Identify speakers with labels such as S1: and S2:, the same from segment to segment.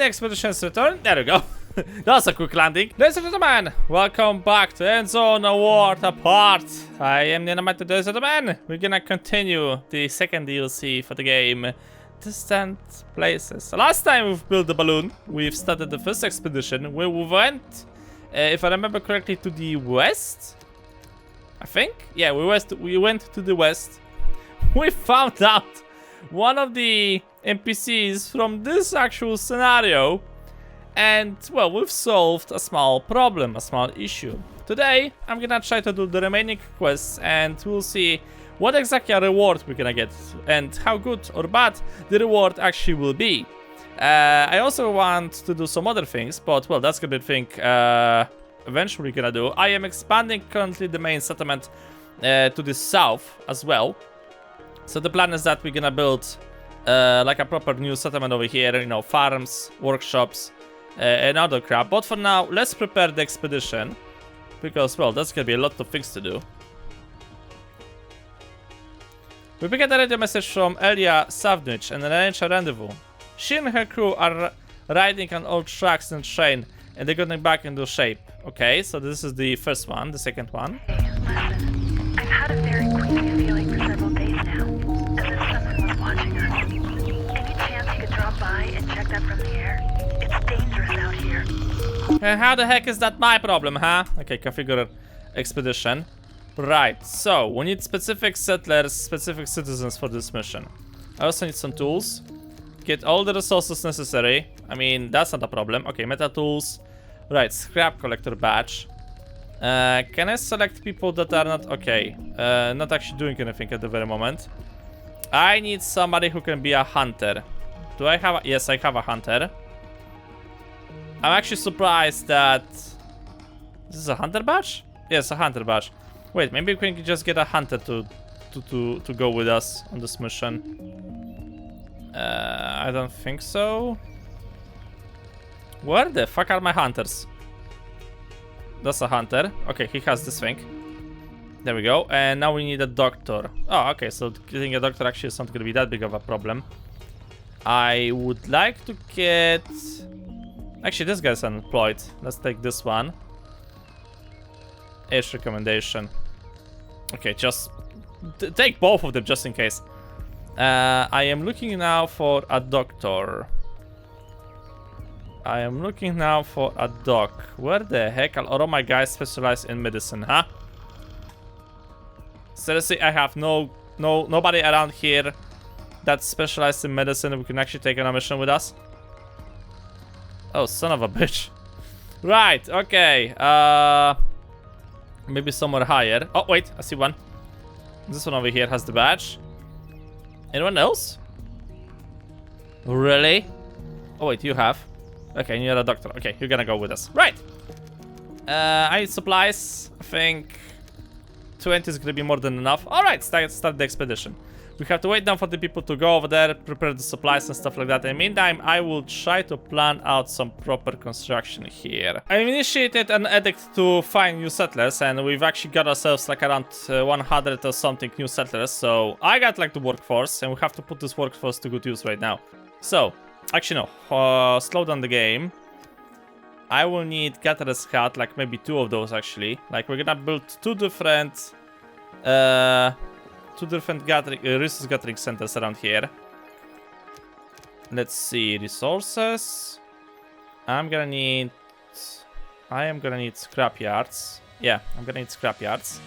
S1: the expedition's return. There we go. That was a quick landing. Ladies and gentlemen, welcome back to Endzone Award Apart. I am Dynamite. Ladies and gentlemen, we're gonna continue the second DLC for the game, Distant Places. So last time we've built the balloon, we've started the first expedition where we went, if I remember correctly, to the west. I think? Yeah, we went to the west. We found out one of the NPCs from this actual scenario. And, well, we've solved a small problem, a small issue. Today, I'm gonna try to do the remaining quests and we'll see what exactly a reward we're gonna get and how good or bad the reward actually will be. I also want to do some other things, but, well, that's gonna be the thing eventually gonna do. I am expanding currently the main settlement to the south as well. So the plan is that we're gonna build like a proper new settlement over here, you know, farms, workshops, and other crap. But for now, let's prepare the expedition, because, well, that's gonna be a lot of things to do. We get a radio message from Elia Savnich and arrange a rendezvous. She and her crew are riding on old tracks and train, and they're getting back into shape. Okay, so this is the first one. The second one.
S2: Hey, listen. I've had a very queasy feeling for several days now, as if someone was watching us. Any chance you could drop by and check that from the air? It's dangerous out here.
S1: And how the heck is that my problem, huh? Okay, configure expedition. Right, so we need specific settlers, specific citizens for this mission. I also need some tools. Get all the resources necessary. I mean, that's not a problem. Okay, meta tools. Right, scrap collector badge. Can I select people that are not... Okay, not actually doing anything at the very moment. I need somebody who can be a hunter. Do I have a... Yes, I have a hunter. I'm actually surprised that... This is a hunter badge? Yes, a hunter badge. Wait, maybe we can just get a hunter to go with us on this mission. I don't think so. Where the fuck are my hunters? That's a hunter. Okay, he has this thing. There we go. And now we need a doctor. Oh, okay, so getting a doctor actually is not going to be that big of a problem. I would like to get... Actually, this guy's unemployed. Let's take this one. Age recommendation. Okay, just take both of them just in case. I am looking now for a doctor. I am looking now for a doc. Where the heck are all my guys specialized in medicine, huh? Seriously, I have nobody around here that's specialized in medicine we can actually take on a mission with us. Oh, son of a bitch. Right, okay. Maybe somewhere higher. Oh, wait, I see one. This one over here has the badge. Anyone else? Really? Oh, wait, you have. Okay, you're a doctor. Okay, you're gonna go with us. Right. I need supplies. I think 20 is gonna be more than enough. Alright, start the expedition. We have to wait down for the people to go over there, prepare the supplies and stuff like that. In the meantime, I will try to plan out some proper construction here. I initiated an edict to find new settlers, and we've actually got ourselves like around 100 or something new settlers. So I got like the workforce, and we have to put this workforce to good use right now. So, actually no, slow down the game. I will need gatherer's hut, like maybe 2 of those actually. Like we're gonna build 2 different resource gathering centers around here. Let's see, resources. I am gonna need scrap yards. Yeah, I'm gonna need scrap yards.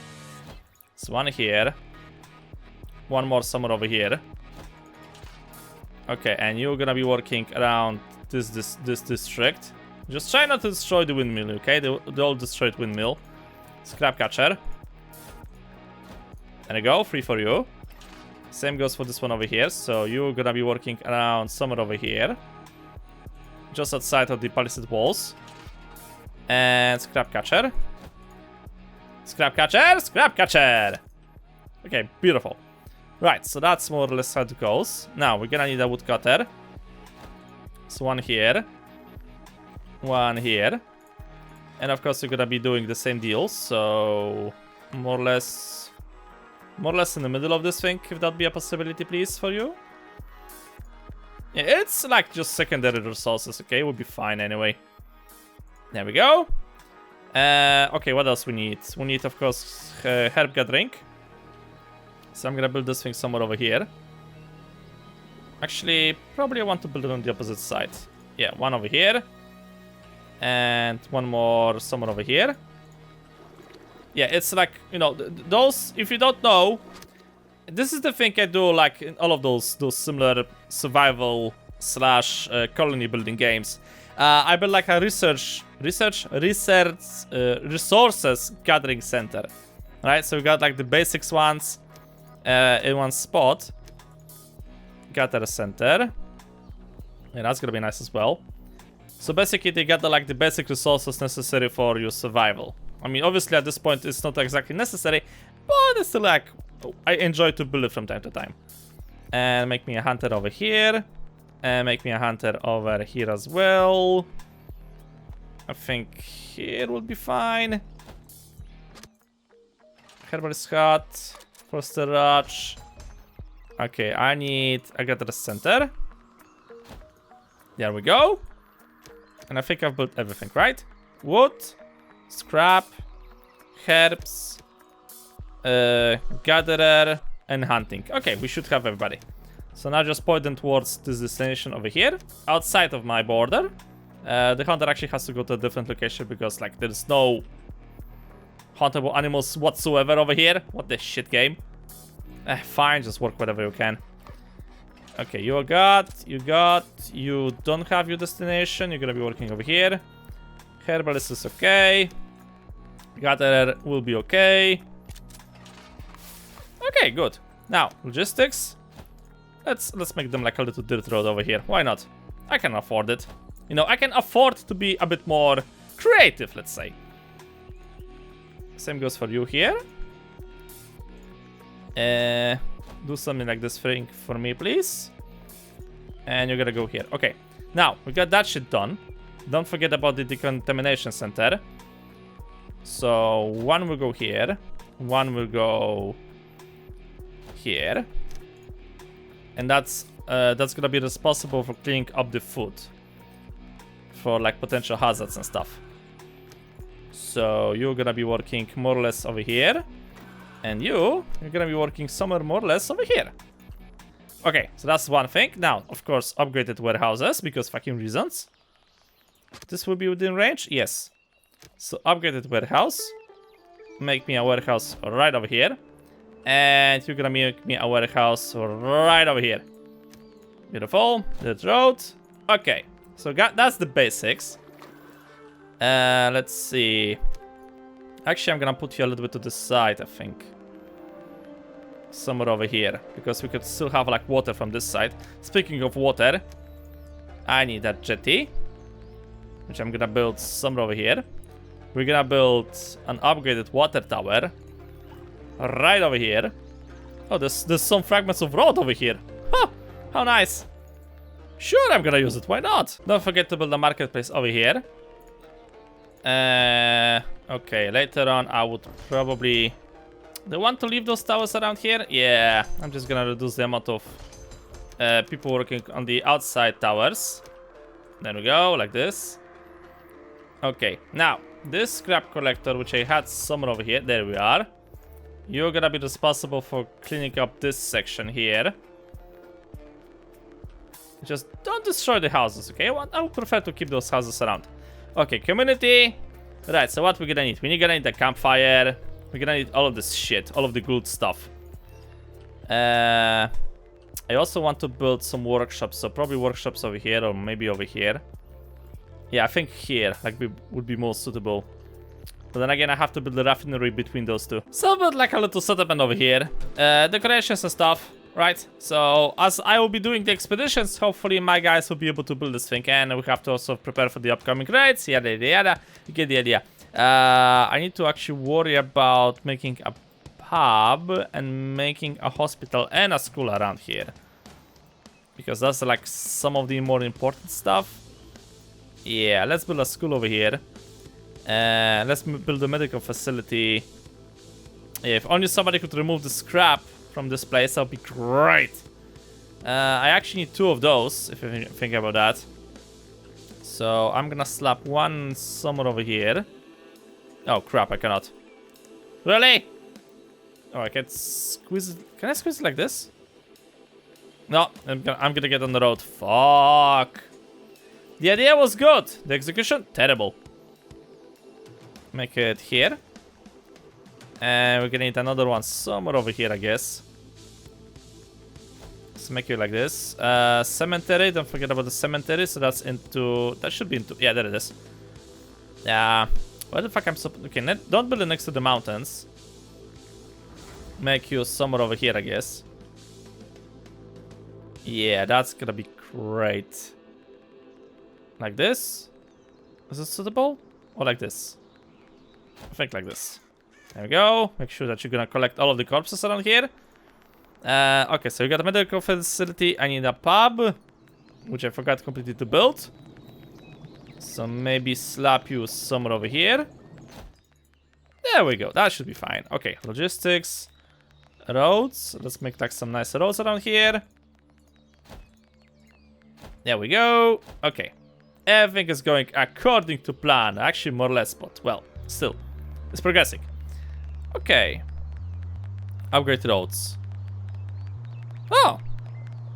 S1: So one here. One more somewhere over here. Okay, and you're gonna be working around this district. Just try not to destroy the windmill, okay? The old destroyed windmill. Scrap catcher. There you go, free for you. Same goes for this one over here. So you're gonna be working around somewhere over here, just outside of the palisade walls. And scrap catcher. Scrap catcher, scrap catcher. Okay, beautiful. Right, so that's more or less how it goes. Now we're gonna need a woodcutter. So one here. One here. And of course you're gonna be doing the same deal. So more or less in the middle of this thing, if that be a possibility, please, for you. Yeah, it's like just secondary resources, okay? We'll be fine anyway. There we go. Okay, what else we need? We need, of course, herb gathering. So I'm gonna build this thing somewhere over here. Actually, probably I want to build it on the opposite side. Yeah, one over here. And one more somewhere over here. Yeah, it's like, you know, those, if you don't know, this is the thing I do like in all of those similar survival slash colony building games. I build like a resources gathering center. Right, so we got like the basics ones in one spot. Gather center. Yeah, that's gonna be nice as well. So basically they gather like the basic resources necessary for your survival. I mean, obviously at this point it's not exactly necessary, but it's still like, I enjoy to build it from time to time. And make me a hunter over here. And make me a hunter over here as well. I think here will be fine. Herbalist hut. Foster Rush. Okay, I got the center. There we go. And I think I've built everything, right? Wood, scrap, herbs, gatherer, and hunting. Okay, we should have everybody. So now just point them towards this destination over here, outside of my border. The hunter actually has to go to a different location because like there's no huntable animals whatsoever over here. What the shit game? Fine, just work whatever you can. Okay, you don't have your destination. You're gonna be working over here. Herbalist is okay. Gatherer will be okay. Okay, good. Now, logistics. Let's make them like a little dirt road over here. Why not? I can afford it. You know, I can afford to be a bit more creative, let's say. Same goes for you here. Do something like this thing for me, please. And you're gonna go here. Okay. Now, we got that shit done. Don't forget about the decontamination center. So, one will go here. One will go here. And that's gonna be responsible for cleaning up the food. For like potential hazards and stuff. So, you're gonna be working more or less over here. And you're gonna be working somewhere more or less over here. Okay, so that's one thing. Now, of course, upgraded warehouses, because fucking reasons. This will be within range? Yes. So, upgraded warehouse. Make me a warehouse right over here. And you're gonna make me a warehouse right over here. Beautiful. That road. Okay, so that's the basics. Let's see. Actually, I'm gonna put you a little bit to the side, I think. Somewhere over here, because we could still have like water from this side. Speaking of water, I need that jetty, which I'm gonna build somewhere over here. We're gonna build an upgraded water tower right over here. Oh, there's some fragments of road over here. Huh, how nice. Sure, I'm gonna use it, why not? Don't forget to build a marketplace over here. Okay, later on I would probably... Do you want to leave those towers around here? Yeah, I'm just gonna reduce the amount of people working on the outside towers. There we go, like this. Okay, now, this scrap collector, which I had somewhere over here, there we are. You're gonna be responsible for cleaning up this section here. Just don't destroy the houses, okay? I would prefer to keep those houses around. Okay, community. Right, so what we're gonna need? We're gonna need a campfire. We're gonna need all of this shit, all of the good stuff. I also want to build some workshops, so probably workshops over here or maybe over here. Yeah, I think here, like, would be most suitable. But then again, I have to build a raffinery between those two. So I'll build like a little settlement over here. Decorations and stuff, right? So as I will be doing the expeditions, hopefully my guys will be able to build this thing. And we have to also prepare for the upcoming raids, yada yada yada. You get the idea. I need to actually worry about making a pub and making a hospital and a school around here. Because that's like some of the more important stuff. Yeah, let's build a school over here. Let's build a medical facility. Yeah, if only somebody could remove the scrap from this place, that would be great. I actually need 2 of those, if you think about that. So I'm gonna slap one somewhere over here. Oh crap, I cannot. Really? Oh, I can squeeze it. Can I squeeze it like this? No, I'm gonna get on the road. Fuck. The idea was good. The execution, terrible. Make it here. And we're gonna need another one somewhere over here, I guess. Let's make it like this. Cemetery, don't forget about the cemetery. So that's into, that should be into, yeah, there it is. Yeah, where the fuck I'm supposed, okay, don't build it next to the mountains. Make you somewhere over here, I guess. Yeah, that's gonna be great. Like this? Is it suitable? Or like this? I think like this. There we go. Make sure that you're gonna collect all of the corpses around here. Okay, so you got a medical facility. I need a pub, which I forgot completely to build. So maybe slap you somewhere over here. There we go. That should be fine. Okay, logistics. Roads. Let's make like some nice roads around here. There we go. Okay. Everything is going according to plan. Actually, more or less, but well, still. It's progressing. Okay. Upgrade roads. Oh.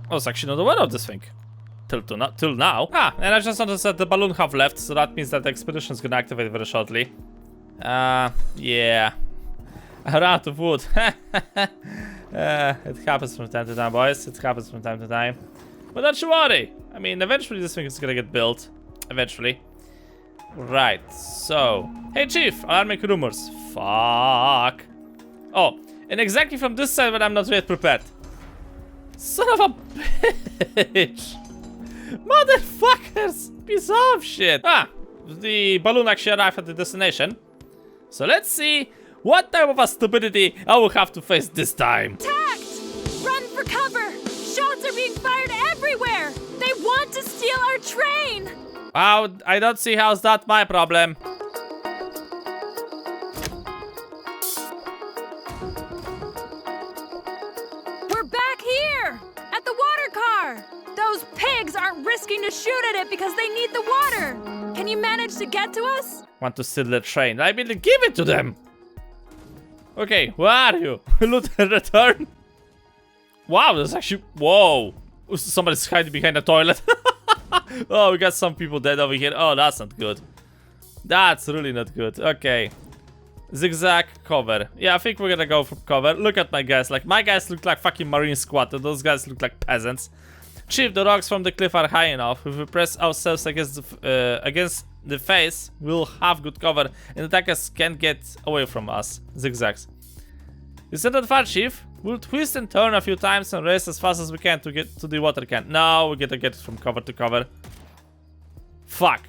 S1: I was actually not aware of this thing. Till now. Ah, and I just noticed that the balloon have left, so that means that the expedition is gonna activate very shortly. Yeah. I'm out of wood. It happens from time to time, boys. It happens from time to time. But don't you worry. I mean, eventually this thing is gonna get built. Eventually. Right, so. Hey, Chief, alarming rumors. Fuck. Oh, and exactly from this side when I'm not yet prepared. Son of a bitch. Motherfuckers. Piece of shit. Ah, the balloon actually arrived at the destination. So let's see what type of a stupidity I will have to face this time.
S3: Attacked! Run for cover! Shots are being fired everywhere! They want to steal our train!
S1: Wow, I don't see how's that my problem.
S3: We're back here! At the water car! Those pigs aren't risking to shoot at it because they need the water! Can you manage to get to us?
S1: Want to steal the train? I mean, give it to them! Okay, where are you? Loot and return. Wow, there's actually... Whoa! Somebody's hiding behind the toilet. Oh, we got some people dead over here. Oh, that's not good. That's really not good. Okay. Zigzag cover. Yeah, I think we're gonna go for cover. Look at my guys. Like, my guys look like fucking Marine squad. And those guys look like peasants. Chief, the rocks from the cliff are high enough. If we press ourselves against the face, we'll have good cover. And attackers can't get away from us. Zigzags. You said that far, Chief? We'll twist and turn a few times and race as fast as we can to get to the water can. No, we gotta get from cover to cover. Fuck.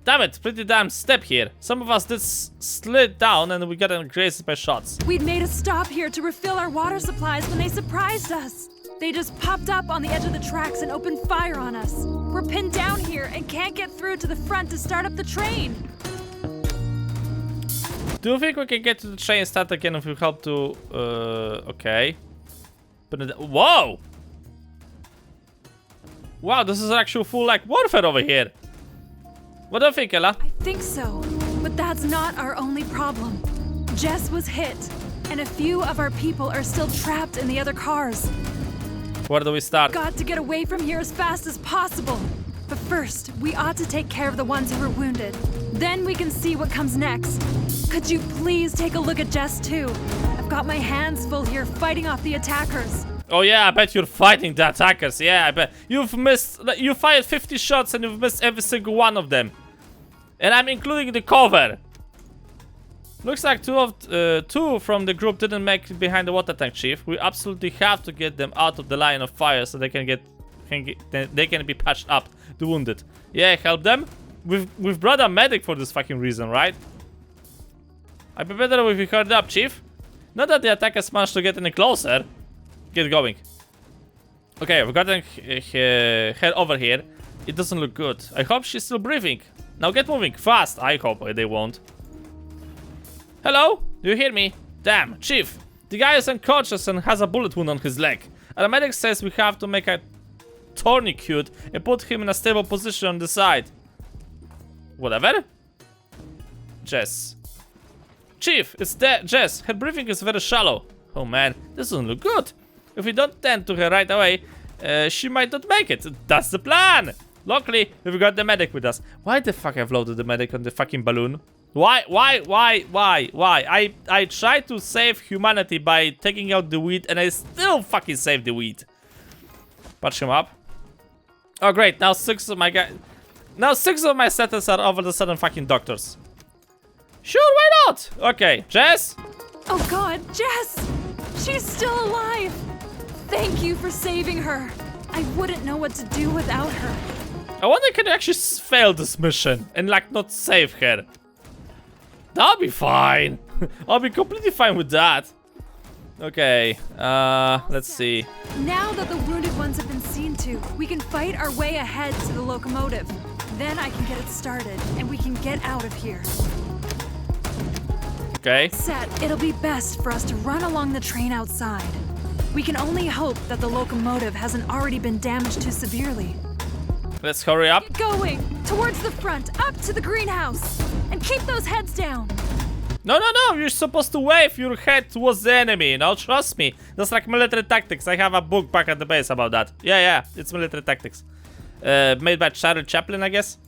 S1: Damn it, pretty damn step here. Some of us did slid down and we got grazed by shots.
S3: We'd made a stop here to refill our water supplies when they surprised us. They just popped up on the edge of the tracks and opened fire on us. We're pinned down here and can't get through to the front to start up the train.
S1: Do you think we can get to the train start again if we help to... okay. Whoa! Wow, this is actual full, like, warfare over here. What do you think, Ella?
S3: I think so, but that's not our only problem. Jess was hit, and a few of our people are still trapped in the other cars.
S1: Where do we start?
S3: Got to get away from here as fast as possible. But first, we ought to take care of the ones who were wounded. Then we can see what comes next. Could you please take a look at Jess too? I've got my hands full here fighting off the attackers.
S1: Oh yeah, I bet you're fighting the attackers. Yeah, I bet. You fired 50 shots and you've missed every single one of them. And I'm including the cover. Looks like two from the group didn't make it behind the water tank, Chief. We absolutely have to get them out of the line of fire so they can be patched up, the wounded. Yeah, help them. We've brought a medic for this fucking reason, right? I'd be better if we hurried up, Chief. Not that the attackers managed to get any closer. Get going. Okay, we've got her over here. It doesn't look good. I hope she's still breathing. Now get moving, fast. I hope they won't. Hello? Do you hear me? Damn, Chief. The guy is unconscious and has a bullet wound on his leg. And the medic says we have to make a tourniquet and put him in a stable position on the side. Whatever. Jess. Chief, it's Jess. Her breathing is very shallow. Oh man, this doesn't look good. If we don't tend to her right away, she might not make it. That's the plan. Luckily, we've got the medic with us. Why the fuck I've loaded the medic on the fucking balloon? Why? I tried to save humanity by taking out the weed, and I still fucking saved the weed. Patch him up. Oh great, now 6 of my setters are all of a sudden fucking doctors. Sure, why not? Okay, Jess?
S3: Oh god, Jess! She's still alive! Thank you for saving her. I wouldn't know what to do without her.
S1: I wonder can you actually fail this mission and like not save her. That'll be fine. I'll be completely fine with that. Okay, let's see.
S3: Now that the wounded ones have been seen to, we can fight our way ahead to the locomotive. Then I can get it started, and we can get out of here.
S1: Okay.
S3: Set, it'll be best for us to run along the train outside. We can only hope that the locomotive hasn't already been damaged too severely.
S1: Let's hurry up.
S3: Keep going! Towards the front, up to the greenhouse! And keep those heads down!
S1: No, you're supposed to wave your head towards the enemy, no? Trust me. That's like military tactics. I have a book back at the base about that. Yeah, it's military tactics. Made by Charlie Chaplin, I guess.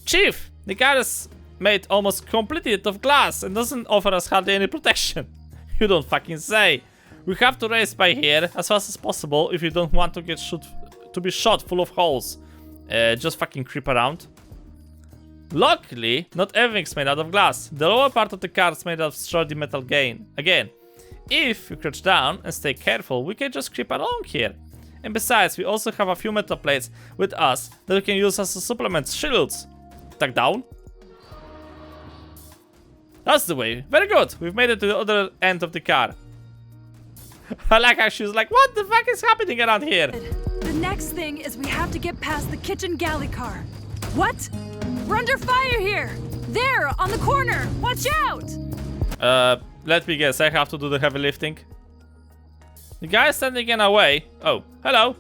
S1: Chief, the car is made almost completely out of glass and doesn't offer us hardly any protection. You don't fucking say. We have to race by here as fast as possible if you don't want to get shot full of holes. Just fucking creep around. Luckily, not everything's made out of glass. The lower part of the car is made out of sturdy metal again. If we crouch down and stay careful, we can just creep along here. And besides, we also have a few metal plates with us that we can use as a supplement shields. Tuck down. That's the way. Very good. We've made it to the other end of the car. I like how she was like, what the fuck is happening around here?
S3: The next thing is we have to get past the kitchen galley car. What? We're under fire here! There, on the corner! Watch out!
S1: Let me guess, I have to do the heavy lifting. The guy is standing in our way. Oh, hello.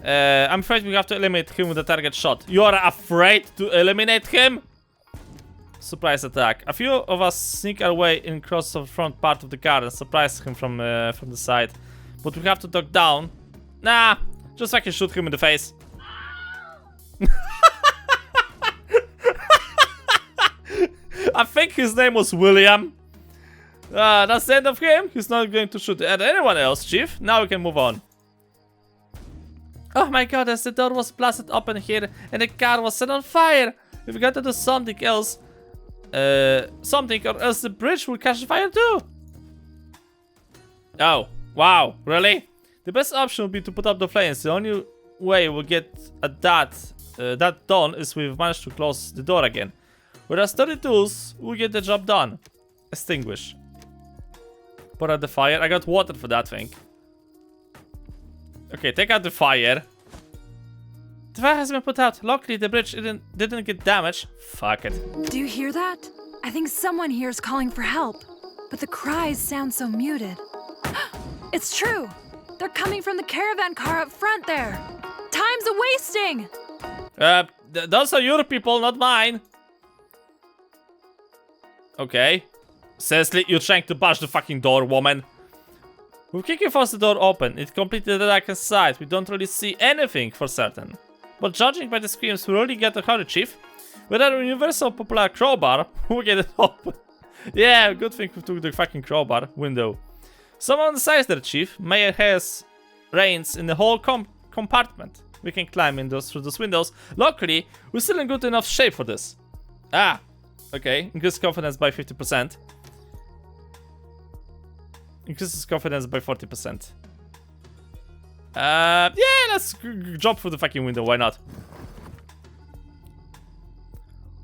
S1: I'm afraid we have to eliminate him with a target shot. You are afraid to eliminate him? Surprise attack. A few of us sneak our way in across the front part of the car and surprise him from the side. But we have to duck down. Nah, just so I can shoot him in the face. I think his name was William. That's the end of him. He's not going to shoot at anyone else, Chief. Now we can move on. Oh my god, as the door was blasted open here and the car was set on fire. We've got to do something else. Something or else the bridge will catch fire too. Oh, wow, really? The best option would be to put up the flames. The only way we'll get that done is we've managed to close the door again. With our sturdy tools, we'll get the job done. Extinguish. Put out the fire. I got water for that thing. Okay, take out the fire. The fire has been put out. Luckily, the bridge didn't get damaged. Fuck it.
S3: Do you hear that? I think someone here is calling for help. But the cries sound so muted. It's true. They're coming from the caravan car up front there. Time's a-wasting.
S1: Those are your people, not mine. Okay. Seriously, you're trying to bash the fucking door, woman. We're kicking force the door open. It's completely dark inside. We don't really see anything for certain. But judging by the screams, we really get to hurry, Chief. With our universal popular crowbar, we get it open. Yeah, good thing we took the fucking crowbar window. Someone on the side there, Chief. Mayor has reins in the whole compartment. We can climb in through those windows. Luckily, we're still in good enough shape for this. Ah, okay. Increase confidence by 50%. Increases confidence by 40%. Yeah, let's jump through the fucking window. Why not?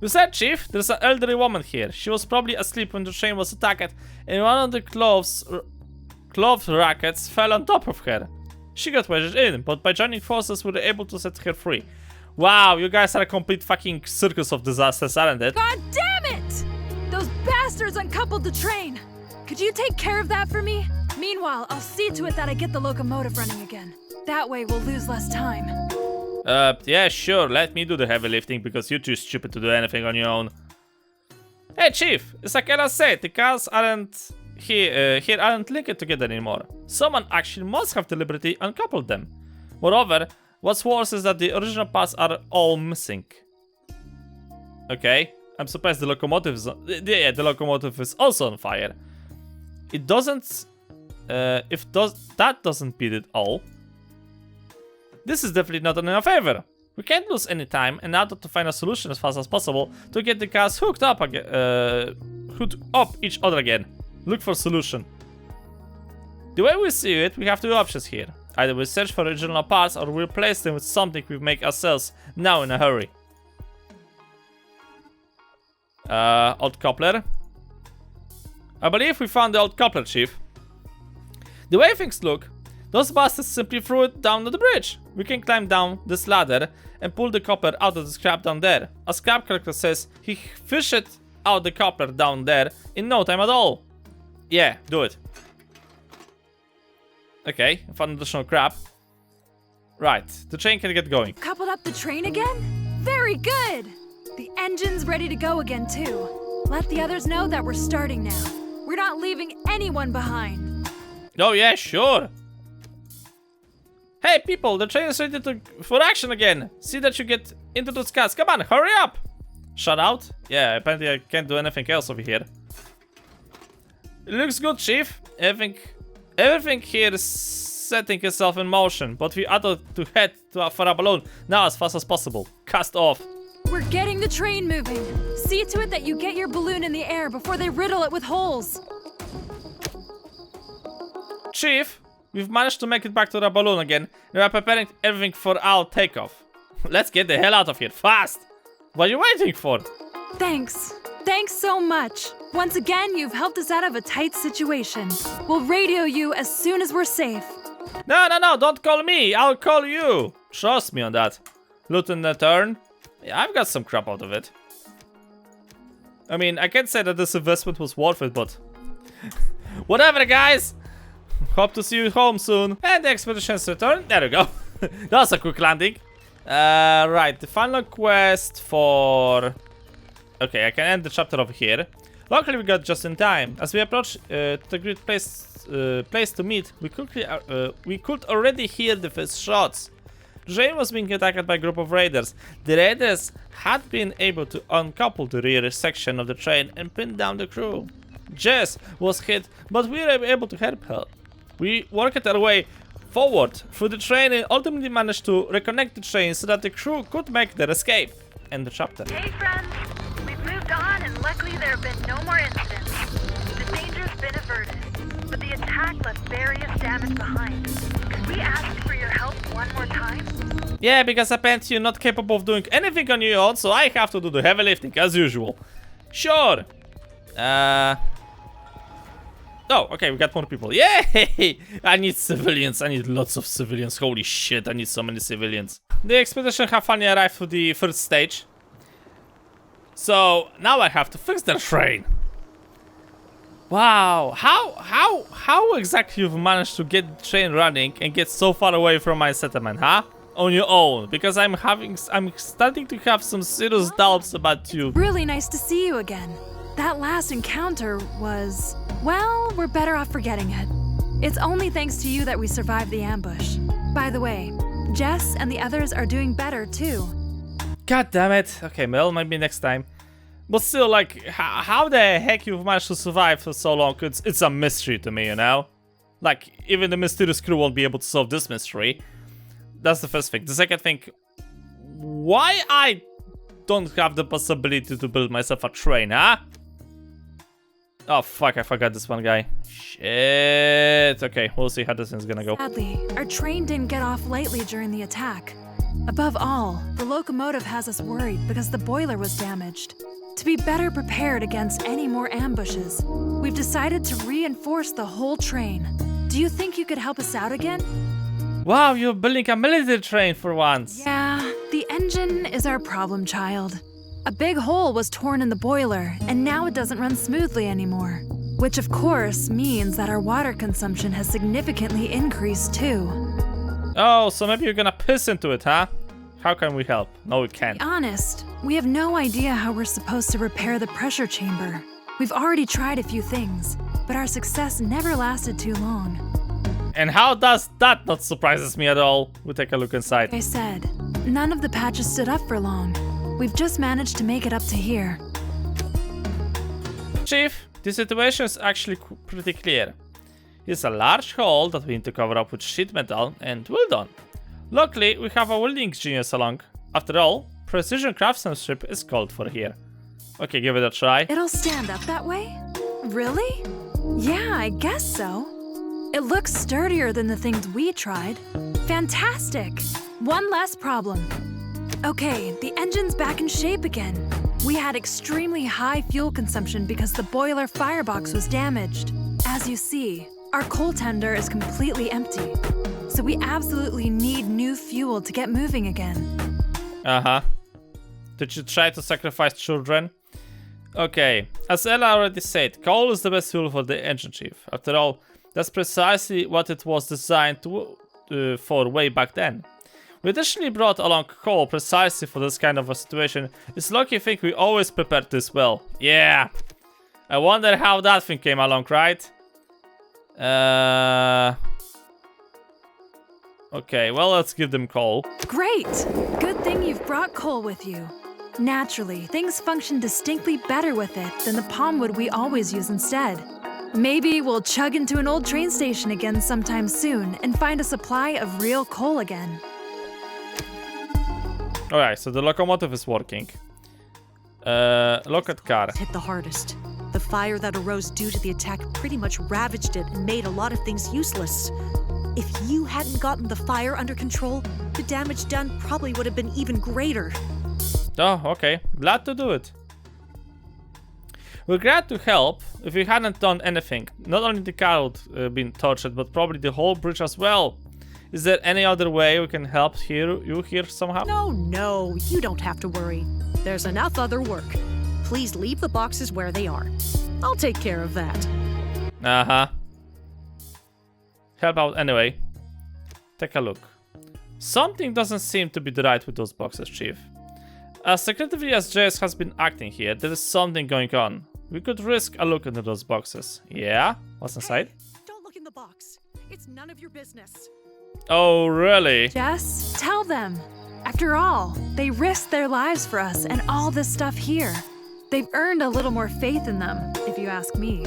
S1: You said, Chief, there's an elderly woman here. She was probably asleep when the train was attacked, and one of the clothes rackets fell on top of her. She got wedged in, but by joining forces, we were able to set her free. Wow, you guys are a complete fucking circus of disasters, aren't it?
S3: God damn it! Those bastards uncoupled the train. Could you take care of that for me? Meanwhile, I'll see to it that I get the locomotive running again. That way we'll lose less time.
S1: Yeah, sure. Let me do the heavy lifting because you're too stupid to do anything on your own. Hey, Chief. As I cannot say, the cars aren't here aren't linked together anymore. Someone actually must have deliberately uncoupled them. Moreover, what's worse is that the original parts are all missing. Okay, I'm surprised the locomotive is the locomotive is also on fire. It doesn't. That doesn't beat it all. This is definitely not in our favor. We can't lose any time and now to find a solution as fast as possible to get the cars hooked up each other again. Look for solution. The way we see it, we have two options here. Either we search for original parts or we replace them with something we make ourselves now in a hurry. Old coupler. I believe we found the old coupler, Chief. The way things look, those bastards simply threw it down the bridge. We can climb down this ladder and pull the copper out of the scrap down there. A scrap character says he fished out the copper down there in no time at all. Yeah, do it. Okay, found additional crap. Right, the train can get going.
S3: Coupled up the train again? Very good! The engine's ready to go again too. Let the others know that we're starting now. We're not leaving anyone behind.
S1: Oh yeah, sure. Hey people, the train is ready for action again. See that you get into those cars. Come on, hurry up! Shut out? Yeah, apparently I can't do anything else over here. It looks good, Chief. Everything here is setting itself in motion, but we ought to head for a balloon now as fast as possible. Cast off.
S3: We're getting the train moving. See to it that you get your balloon in the air before they riddle it with holes.
S1: Chief, we've managed to make it back to the balloon again. We are preparing everything for our takeoff. Let's get the hell out of here, fast! What are you waiting for?
S3: Thanks. Thanks so much. Once again, you've helped us out of a tight situation. We'll radio you as soon as we're safe.
S1: No, don't call me. I'll call you. Trust me on that. Lieutenant Turn. Yeah, I've got some crap out of it. I mean, I can't say that this investment was worth it, but... whatever, guys. Hope to see you home soon. And the expedition's return. There we go. That was a quick landing. Right, the final quest for... Okay, I can end the chapter over here. Luckily, we got just in time. As we approach the great place to meet, we could already hear the first shots. The train was being attacked by a group of raiders. The raiders had been able to uncouple the rear section of the train and pin down the crew. Jess was hit, but we were able to help her. We worked our way forward through the train and ultimately managed to reconnect the train so that the crew could make their escape. End the chapter.
S2: Hey friends, we've moved on and luckily there have been no more incidents. The danger's been averted, but the attack left various damage behind. Could we ask for your help one more time?
S1: Yeah, because apparently you're not capable of doing anything on your own, so I have to do the heavy lifting as usual. Sure. Oh, okay, we got more people. Yay! I need civilians. I need lots of civilians. Holy shit, I need so many civilians. The expedition have finally arrived to the first stage. So, now I have to fix the train. Wow, how exactly you've managed to get the train running and get so far away from my settlement, huh? On your own, because I'm starting to have some serious doubts about you.
S3: Really nice to see you again. That last encounter was... well, we're better off forgetting it. It's only thanks to you that we survived the ambush. By the way, Jess and the others are doing better too.
S1: God damn it. Okay, well, maybe next time. But still, like, how the heck you've managed to survive for so long? It's a mystery to me, you know? Like, even the mysterious crew won't be able to solve this mystery. That's the first thing. The second thing, why I don't have the possibility to build myself a train, huh? Oh, fuck, I forgot this one guy. Shit. Okay, we'll see how this is gonna go.
S3: Sadly, our train didn't get off lightly during the attack. Above all, the locomotive has us worried because the boiler was damaged. To be better prepared against any more ambushes, we've decided to reinforce the whole train. Do you think you could help us out again?
S1: Wow, you're building a military train for once.
S3: Yeah, the engine is our problem child. A big hole was torn in the boiler, and now it doesn't run smoothly anymore. Which of course means that our water consumption has significantly increased too.
S1: Oh, so maybe you're gonna piss into it, huh? How can we help? No, we can't.
S3: To be honest, we have no idea how we're supposed to repair the pressure chamber. We've already tried a few things, but our success never lasted too long.
S1: And how does that not surprises me at all? We'll take a look inside.
S3: Like I said, none of the patches stood up for long. We've just managed to make it up to here.
S1: Chief, the situation is actually pretty clear. Here's a large hole that we need to cover up with sheet metal, and well done. Luckily, we have a welding genius along. After all, precision craftsmanship is called for here. Okay, give it a try.
S3: It'll stand up that way? Really? Yeah, I guess so. It looks sturdier than the things we tried. Fantastic! One less problem. Okay, the engine's back in shape again. We had extremely high fuel consumption because the boiler firebox was damaged. As you see, our coal tender is completely empty. So we absolutely need new fuel to get moving again.
S1: Uh-huh. Did you try to sacrifice children? Okay, as Ella already said, coal is the best fuel for the engine, Chief. After all, that's precisely what it was designed for way back then. We additionally brought along coal precisely for this kind of a situation. It's lucky thing we always prepared this well. Yeah. I wonder how that thing came along, right? Okay, well, let's give them coal.
S3: Great! Good thing you've brought coal with you. Naturally, things function distinctly better with it than the palm wood we always use instead. Maybe we'll chug into an old train station again sometime soon and find a supply of real coal again.
S1: Alright, so the locomotive is working. Look at car.
S4: Hit the hardest. The fire that arose due to the attack pretty much ravaged it and made a lot of things useless. If you hadn't gotten the fire under control, the damage done probably would have been even greater.
S1: Oh, okay. Glad to do it. We're glad to help. If we hadn't done anything, not only the car would have been tortured, but probably the whole bridge as well. Is there any other way we can help you here somehow?
S4: No, you don't have to worry. There's enough other work. Please leave the boxes where they are. I'll take care of that.
S1: Uh-huh. Help out anyway. Take a look. Something doesn't seem to be right with those boxes, Chief. As secretively as JS has been acting here, there is something going on. We could risk a look into those boxes. Yeah? What's inside?
S4: Hey, don't look in the box. It's none of your business.
S1: Oh, really?
S3: Jess, tell them. After all, they risked their lives for us and all this stuff here. They've earned a little more faith in them, if you ask me.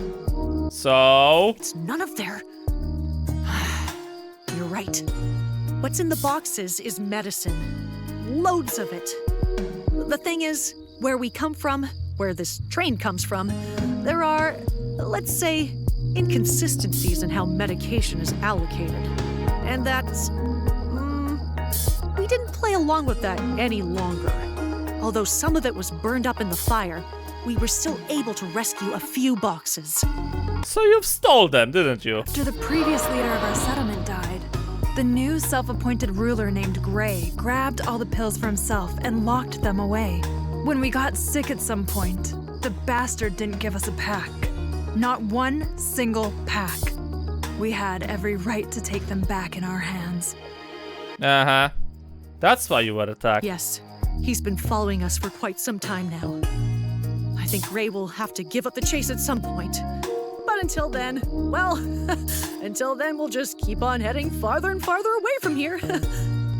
S1: So?
S4: It's none of their... You're right. What's in the boxes is medicine. Loads of it. The thing is, where we come from, where this train comes from, there are, let's say, inconsistencies in how medication is allocated. And that's... we didn't play along with that any longer. Although some of it was burned up in the fire, we were still able to rescue a few boxes.
S1: So you've stole them, didn't you?
S3: After the previous leader of our settlement died, the new self-appointed ruler named Gray grabbed all the pills for himself and locked them away. When we got sick at some point, the bastard didn't give us a pack. Not one single pack. We had every right to take them back in our hands.
S1: Uh-huh. That's why you were attacked.
S4: Yes, he's been following us for quite some time now. I think Gray will have to give up the chase at some point. But until then, well, until then we'll just keep on heading farther and farther away from here.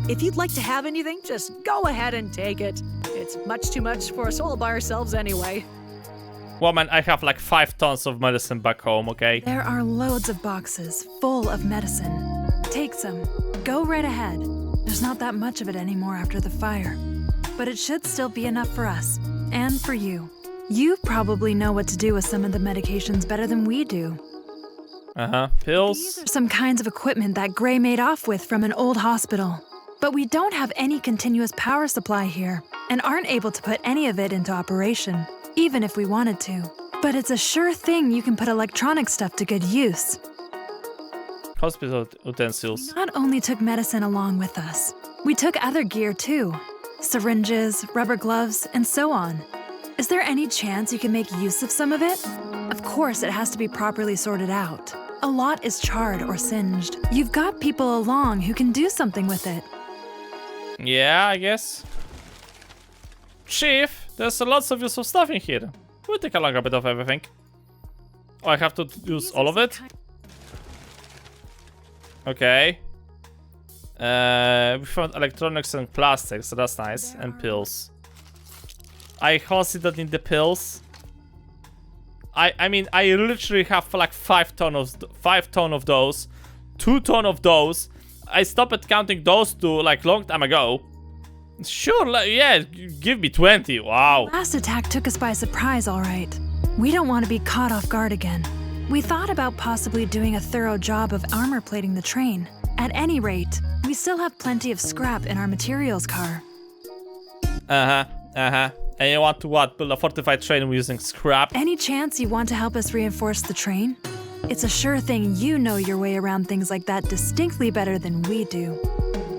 S4: If you'd like to have anything, just go ahead and take it. It's much too much for us all by ourselves anyway.
S1: Woman, I have like 5 tons of medicine back home, okay?
S3: There are loads of boxes full of medicine. Take some. Go right ahead. There's not that much of it anymore after the fire. But it should still be enough for us. And for you. You probably know what to do with some of the medications better than we do.
S1: Uh-huh. Pills?
S3: These are some kinds of equipment that Gray made off with from an old hospital. But we don't have any continuous power supply here, and aren't able to put any of it into operation, even if we wanted to. But it's a sure thing you can put electronic stuff to good use.
S1: Hospital utensils.
S3: We not only took medicine along with us, we took other gear too. Syringes, rubber gloves, and so on. Is there any chance you can make use of some of it? Of course it has to be properly sorted out. A lot is charred or singed. You've got people along who can do something with it.
S1: Yeah, I guess. Chief, there's lots of useful stuff in here. We'll take a look a bit of everything. Oh, I have to use all of it? Okay. We found electronics and plastics, so that's nice. And pills. I honestly don't need the pills. I mean, I literally have like 5 ton of those, 2 ton of those. I stopped counting those 2 like long time ago. Sure, yeah, give me 20. Wow.
S3: Last attack took us by surprise, all right. We don't want to be caught off guard again. We thought about possibly doing a thorough job of armor plating the train. At any rate, we still have plenty of scrap in our materials car.
S1: And you want to what? Build a fortified train using scrap?
S3: Any chance you want to help us reinforce the train? It's a sure thing you know your way around things like that distinctly better than we do.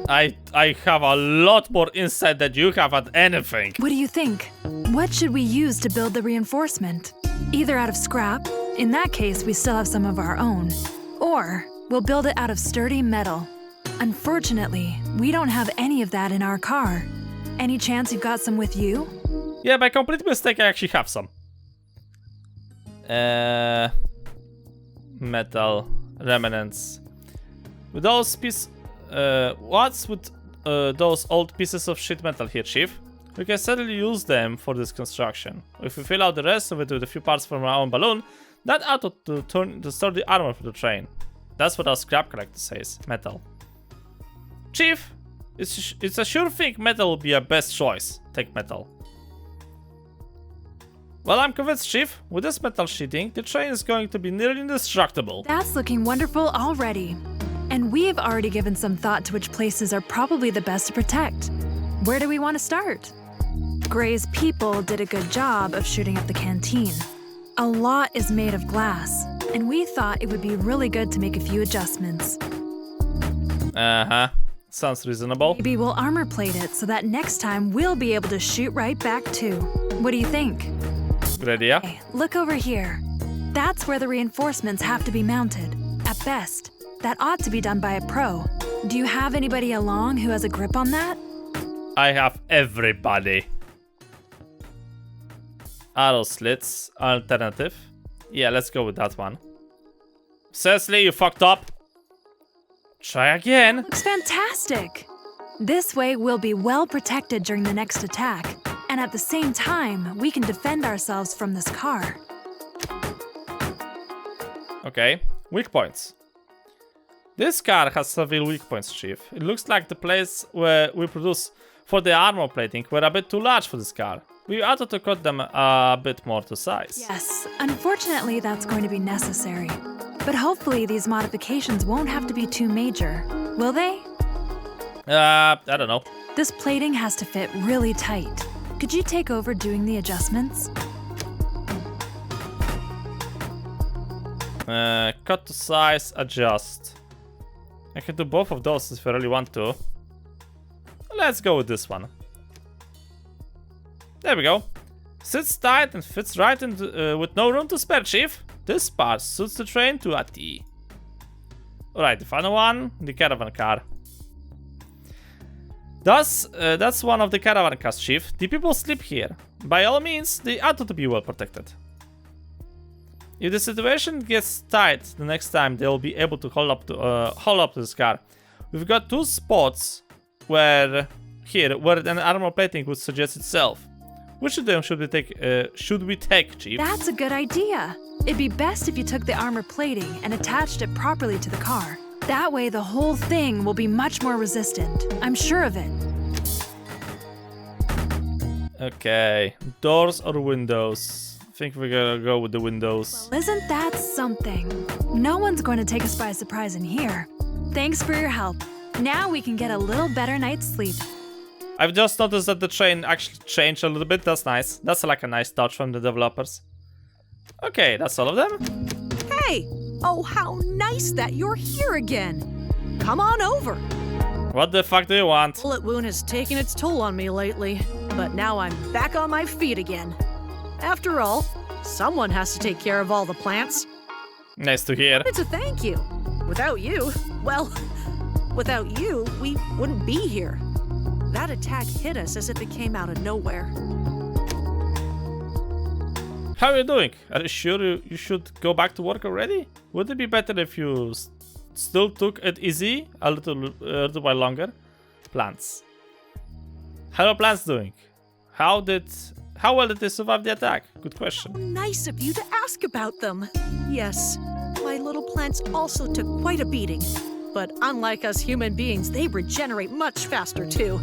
S1: I have a lot more insight than you have at anything.
S3: What do you think? What should we use to build the reinforcement? Either out of scrap, in that case we still have some of our own, or we'll build it out of sturdy metal. Unfortunately, we don't have any of that in our car. Any chance you've got some with you?
S1: Yeah, by complete mistake, I actually have some. Metal remnants. With those pieces, what's with those old pieces of shit metal here, Chief? We can certainly use them for this construction. If we fill out the rest of it with a few parts from our own balloon, that ought to store the armor for the train. That's what our scrap collector says. Metal. Chief, it's a sure thing metal will be our best choice. Take metal. Well, I'm convinced, Chief. With this metal sheeting, the train is going to be nearly indestructible.
S3: That's looking wonderful already. And we've already given some thought to which places are probably the best to protect. Where do we want to start? Gray's people did a good job of shooting up the canteen. A lot is made of glass, and we thought it would be really good to make a few adjustments.
S1: Sounds reasonable.
S3: Maybe we'll armor plate it so that next time we'll be able to shoot right back too. What do you think?
S1: Good idea.
S3: Hey, look over here. That's where the reinforcements have to be mounted. At best, that ought to be done by a pro. Do you have anybody along who has a grip on that?
S1: I have everybody. Arrow slits, alternative. Yeah, let's go with that one. Cecily, you fucked up. Try again.
S3: Looks fantastic. This way we'll be well protected during the next attack. And at the same time, we can defend ourselves from this car.
S1: Okay, weak points. This car has several weak points, Chief. It looks like the place where we produce for the armor plating were a bit too large for this car. We ought to cut them a bit more to size.
S3: Yes, unfortunately that's going to be necessary. But hopefully these modifications won't have to be too major, will they?
S1: I don't know.
S3: This plating has to fit really tight. Could you take over doing the adjustments?
S1: Cut to size, adjust. I can do both of those if I really want to. Let's go with this one. There we go. Sits tight and fits right into, with no room to spare, Chief. This part suits the train to a T. Alright, the final one, the caravan car. That's one of the caravan cars, Chief. The people sleep here. By all means, they ought to be well protected. If the situation gets tight the next time, they will be able to haul up to this car. We've got 2 spots where an armor plating would suggest itself. Which of them should we take, Chief?
S3: That's a good idea. It'd be best if you took the armor plating and attached it properly to the car. That way the whole thing will be much more resistant. I'm sure of it.
S1: Okay, doors or windows? I think we're gonna go with the windows.
S3: Well, isn't that something? No one's going to take us by surprise in here. Thanks for your help. Now we can get a little better night's sleep.
S1: I've just noticed that the train actually changed a little bit. That's nice. That's like a nice touch from the developers. Okay, that's all of them.
S4: Hey! Oh, how nice that you're here again. Come on over.
S1: What the fuck do you want?
S4: Bullet wound has taken its toll on me lately, but now I'm back on my feet again. After all, Someone has to take care of all the plants.
S1: Nice to hear.
S4: It's a thank you. Without you, well, without you, we wouldn't be here. That attack hit us as if it came out of nowhere.
S1: How are you doing? Are you sure you should go back to work already? Would it be better if you still took it easy a little while longer? Plants. How are plants doing? How well did they survive the attack? Good question.
S4: Nice of you to ask about them. Yes, my little plants also took quite a beating. But unlike us human beings, they regenerate much faster too.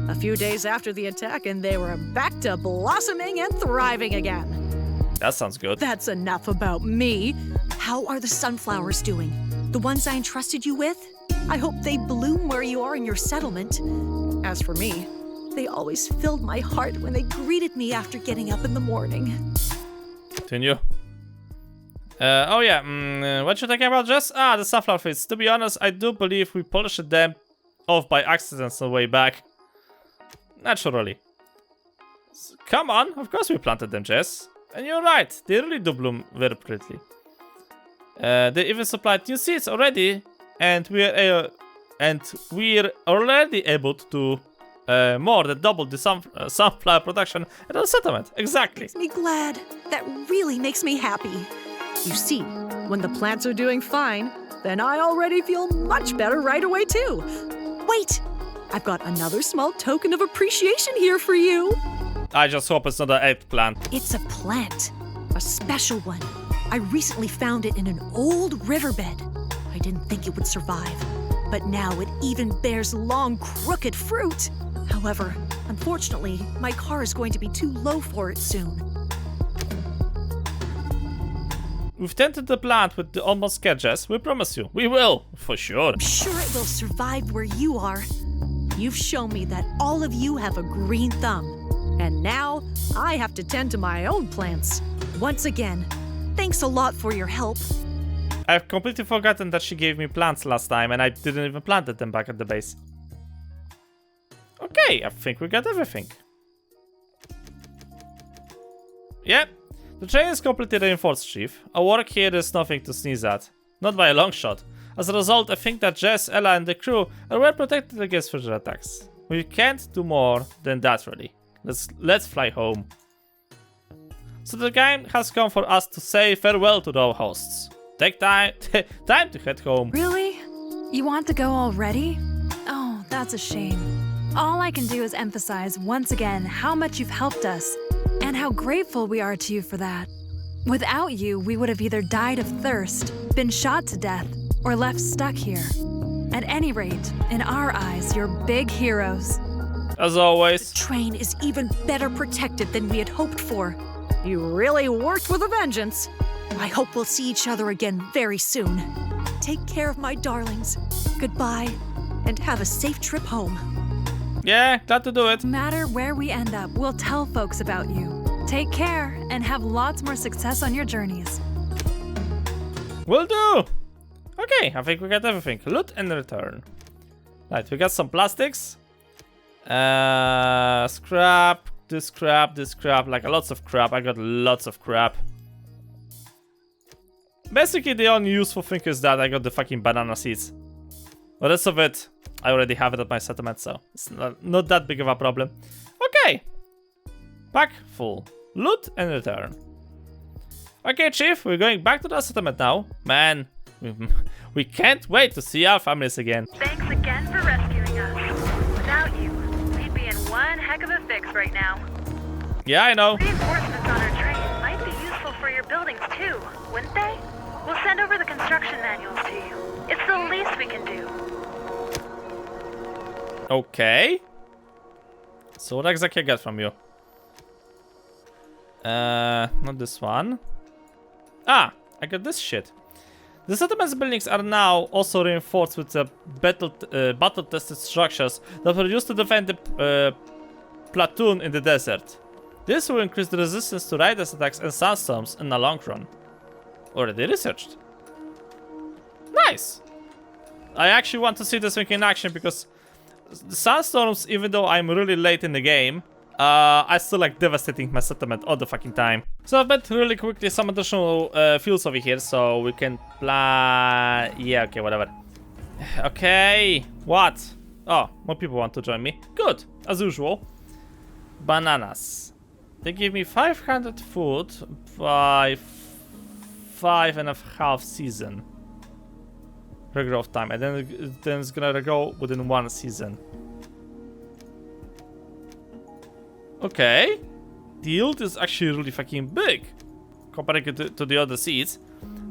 S4: A few days after the attack and they were back to blossoming and thriving again.
S1: That sounds good.
S4: That's enough about me. How are the sunflowers doing? The ones I entrusted you with? I hope they bloom where you are in your settlement. As for me, they always filled my heart when they greeted me after getting up in the morning.
S1: Continue. Oh yeah, what you talking about, Jess? Ah, the sunflower fields. To be honest, I do believe we polished them off by accident on the way back. Naturally. So, come on, of course we planted them, Jess. And you're right, they really do bloom very prettily. They even supplied new seeds already, and we're already able to do more than double the sunflower production at our settlement. Exactly.
S4: Makes me glad. That really makes me happy. You see, when the plants are doing fine, then I already feel much better right away too. Wait, I've got another small token of appreciation here for you.
S1: I just hope it's not an eggplant.
S4: It's a plant, a special one. I recently found it in an old riverbed. I didn't think it would survive, but now it even bears long, crooked fruit. However, unfortunately, my car is going to be too low for it soon.
S1: We've tended the plant with the almost sketches. We promise you, we will, for sure.
S4: I'm sure it will survive where you are. You've shown me that all of you have a green thumb. And now, I have to tend to my own plants. Once again, thanks a lot for your help.
S1: I've completely forgotten that she gave me plants last time and I didn't even plant them back at the base. Okay, I think we got everything. Yep, the train is completely reinforced, Chief. Our work here is nothing to sneeze at. Not by a long shot. As a result, I think that Jess, Ella and the crew are well protected against future attacks. We can't do more than that really. Let's fly home. So the time has come for us to say farewell to our hosts. Take time to head home.
S3: Really? You want to go already? Oh, that's a shame. All I can do is emphasize once again how much you've helped us and how grateful we are to you for that. Without you, we would have either died of thirst, been shot to death, or left stuck here. At any rate, in our eyes, you're big heroes.
S1: As always.
S4: The train is even better protected than we had hoped for. You really worked with a vengeance. I hope we'll see each other again very soon. Take care of my darlings. Goodbye, and have a safe trip home.
S1: Yeah, glad to do it.
S3: No matter where we end up, we'll tell folks about you. Take care, and have lots more success on your journeys.
S1: Will do. Okay, I think we got everything. Loot and return. Right, we got some plastics. Scrap, this crap, like lots of crap. I got lots of crap. Basically, the only useful thing is that I got the fucking banana seeds. The rest of it, I already have it at my settlement, so it's not that big of a problem. Okay. Pack full. Loot and return. Okay, Chief, we're going back to the settlement now. Man, we can't wait to see our families again.
S2: Thanks again for rescuing us. Without you, we'd be in one heck of a fix right now.
S1: Yeah, I know.
S2: Reinforcements on our train might be useful for your buildings too, wouldn't they? We'll send over the construction manuals to you. It's the least we can do.
S1: Okay. So what exactly I get from you? Not this one. Ah, I got this shit. The settlement's buildings are now also reinforced with the battle-tested structures that were used to defend the platoon in the desert. This will increase the resistance to riders attacks and sandstorms in the long run. Already researched. Nice! I actually want to see this thing in action because the sandstorms, even though I'm really late in the game, I still like devastating my settlement all the fucking time. So I've bet really quickly some additional fields over here so we can plant. Yeah, okay, whatever. Okay, what? Oh, more people want to join me. Good, as usual. Bananas. They give me 500 food by 5.5 season. Regrowth time, and then it's gonna regrow within 1 season. Okay. The yield is actually really fucking big compared to the other seeds.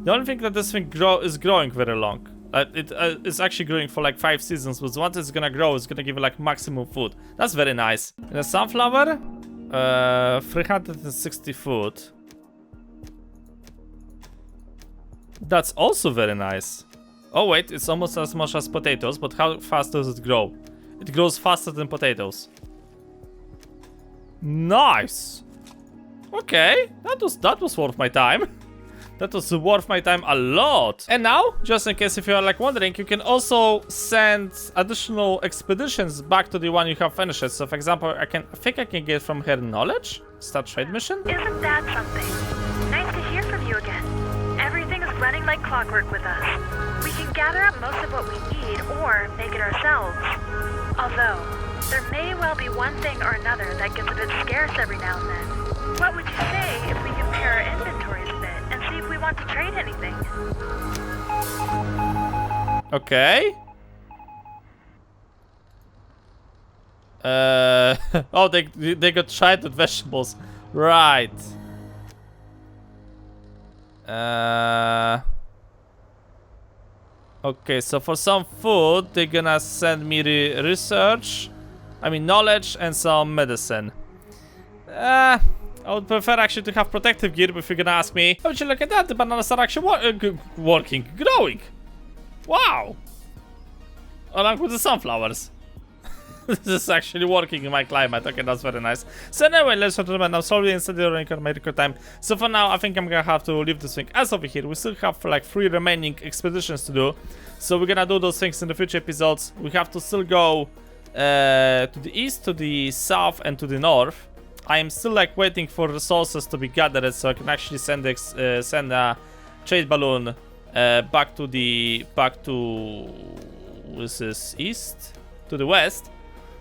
S1: The only thing that this thing is growing very long. It's actually growing for like 5 seasons, but once it's gonna grow, it's gonna give you like maximum food. That's very nice. And the sunflower, 360 food. That's also very nice. Oh wait, it's almost as much as potatoes, but how fast does it grow? It grows faster than potatoes. Nice. Okay, that was worth my time. That was worth my time a lot. And now, just in case if you are like wondering, you can also send additional expeditions back to the one you have finished. So for example, I think I can get from her knowledge. Start trade mission.
S2: Isn't that something? Nice to hear from you again. Everything is running like clockwork with us. We can gather up most of what we need or make it ourselves. Although, there may well be one thing or another that gets a bit scarce every now and then. What would you say if we compare our inventories a bit and see if we want to trade anything?
S1: Okay. Oh, they got shredded vegetables. Right. Okay, so for some food, they're gonna send me knowledge and some medicine. I would prefer actually to have protective gear, but if you're gonna ask me, oh, would you look at that? The bananas are actually working, growing. Wow. Along with the sunflowers. This is actually working in my climate. Okay, that's very nice. So anyway, ladies and gentlemen, I'm sorry instead of running on my record time. So for now, I think I'm gonna have to leave this thing as over here. We still have like 3 remaining expeditions to do. So we're gonna do those things in the future episodes. We have to still go to the east, to the south, and to the north. I am still like waiting for resources to be gathered so I can actually send a trade balloon back to this is east to the west,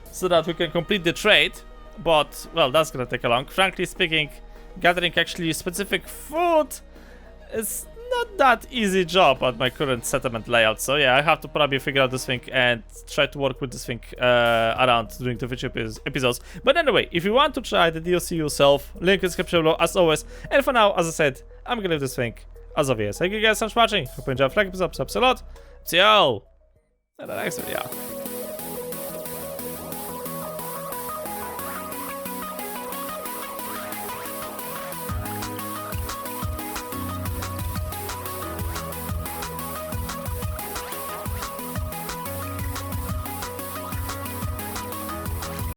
S1: so that we can complete the trade. But well, that's gonna take a long. Frankly speaking, gathering actually specific food is not that easy job at my current settlement layout. So yeah, I have to probably figure out this thing and try to work with this thing around during the future episodes. But anyway, if you want to try the DLC yourself, link in the description below as always. And for now, as I said, I'm gonna leave this thing as obvious. Thank you guys so much for watching. Hope you enjoyed the episode. Subs a lot. See y'all in the next video.